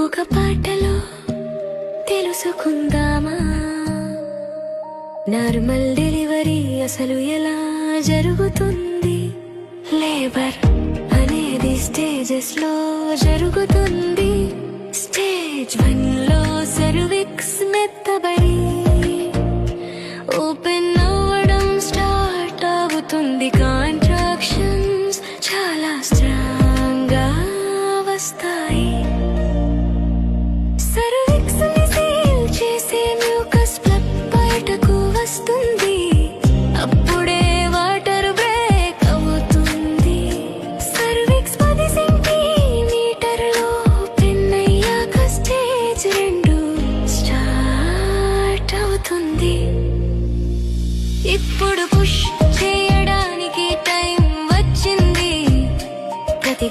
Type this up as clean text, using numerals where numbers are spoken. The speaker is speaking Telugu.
ఒక పాటలో తెలుసుకుందామా, నార్మల్ డెలివరీ అసలు ఎలా జరుగుతుంది. లేబర్ అనేది స్టేజెస్ లో జరుగుతుంది. స్టేజ్ 1 లో సర్విక్స్ మెత్తబడి ఓపెన్ అవ్వడం స్టార్ట్ అవుతుంది. కాంట్రాక్షన్స్ చాలా స్ట్రాంగ్ గా వస్తాయి. సర్విక్స్ ని సీల్ చేసే మ్యూకస్ ప్లగ్ బయటకు వస్తుంది. అప్పుడే వాటర్ బ్రేక్ అవుతుంది. సర్విక్స్ 10 సెంటీమీటర్లు ఓపెన్ అయ్యాక స్టేజ్ 2 స్టార్ట్ అవుతుంది. ఇప్పుడు పుష్ చేయడానికి టైం వచ్చింది. ప్రతి